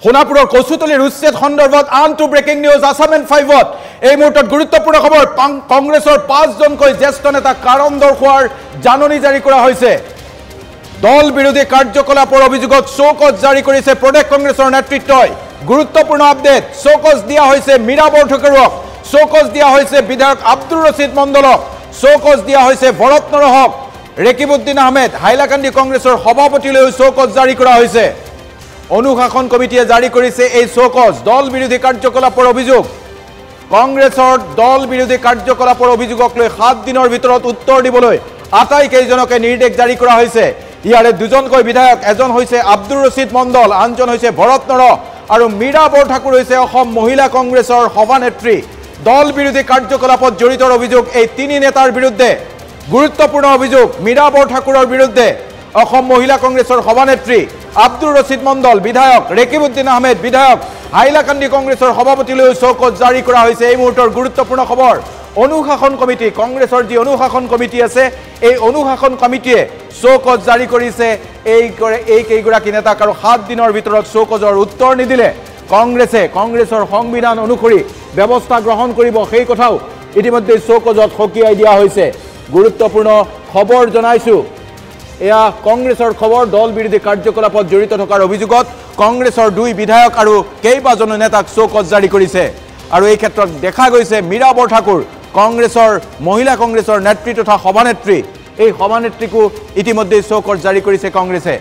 সোনাপুৰৰ কচুতলিৰ উচ্ছেদ সন্দৰ্ভত আনটো ব্ৰেকিং নিউজ আসাম এণ্ড 5ত এই মুহূৰ্তত গুৰুত্বপূৰ্ণ খবৰ কংগ্ৰেছৰ 5জনকৈ জ্যেষ্ঠ নেতা কাৰণ দৰ্শোৱাৰ জাননী জাৰি কৰা হৈছে দল বিৰোধী কাৰ্যকলাপৰ অভিযোগত শোকজ জাৰি কৰিছে প্ৰদেশ কংগ্ৰেছৰ নেতৃত্বই গুৰুত্বপূৰ্ণ আপডেট শোকজ দিয়া হৈছে মীৰা বৰঠাকুৰক শোকজ দিয়া হৈছে বিধায়ক আব্দুৰ ৰছিদ মণ্ডলক শোকজ দিয়া হৈছে ভৰত নৰহক ৰেকিবউদ্দিন আহমেদ হাইলাকান্দি কংগ্ৰেছৰ সভাপতিলৈ শোকজ জাৰি কৰা হৈছে অনুশাসন কমিটিয়ে জাৰি কৰিছে এই শোকজ দল বিৰোধী কাৰ্যকলাপৰ অভিযোগ কংগ্ৰেছৰ দল বিৰোধী কাৰ্যকলাপৰ অভিযোগক লৈ 7 দিনৰ ভিতৰত উত্তৰ দিবলৈ আটাইকেইজনকে নিৰ্দেশ জাৰি কৰা হৈছে ইয়াৰে দুজনকৈ বিধায়ক এজন হৈছে আব্দুৰ ৰছিদ মণ্ডল আনজন হৈছে ভৰত নৰহ আৰু মীৰা বৰঠাকুৰ হৈছে অসম মহিলা কংগ্ৰেছৰ সভানেত্ৰী দল বিৰোধী কাৰ্যকলাপত জড়িতৰ অভিযোগ এই তিনি নেতাৰ বিৰুদ্ধে গুৰুত্বপূৰ্ণ অভিযোগ মীৰা বৰঠাকুৰৰ বিৰুদ্ধে অসম মহিলা কংগ্ৰেছৰ সভানেত্ৰী আব্দুৰ ৰছিদ মণ্ডল বিধায়ক ৰেকিবউদ্দিন আহমেদ বিধায়ক হাইলাকান্দি কংগ্ৰেছৰ সভাপতিলৈ শোকজ জাৰি কৰা হৈছে এই মুহূৰ্তৰ গুৰুত্বপূৰ্ণ খবৰ অনুশাসন কমিটি কংগ্ৰেছৰ যি অনুশাসন কমিটি আছে এই অনুশাসন কমিটিয়ে শোকজ জাৰি কৰিছে এই কেইগৰাকী নেতাক আৰু 7 দিনৰ ভিতৰত শোকজৰ উত্তৰ নিদিলে কংগ্ৰেছৰ সংবিধান অনুসৰি ব্যৱস্থা গ্ৰহণ কৰিব সেই কথাও ইতিমধ্যে শোকজত সকীয়াই দিয়া হৈছে গুৰুত্বপূৰ্ণ খবৰ জনাইছো এয়া কংগ্ৰেছৰ খবৰ দল বিৰোধী কাৰ্যকলাপত জড়িত থকাৰ অভিযোগত কংগ্ৰেছৰ 2 বিধায়ক আৰু কেইবাজন নেতাক শোকজ জাৰি কৰিছে আৰু এই ক্ষেত্ৰত দেখা গৈছে মীৰা বৰঠাকুৰ কংগ্ৰেছৰ মহিলা কংগ্ৰেছৰ নেতৃত্ব তথা সভানেত্ৰী এই সভানেত্ৰীকো ইতিমধ্যে শোকজ জাৰি কৰিছে কংগ্ৰেছে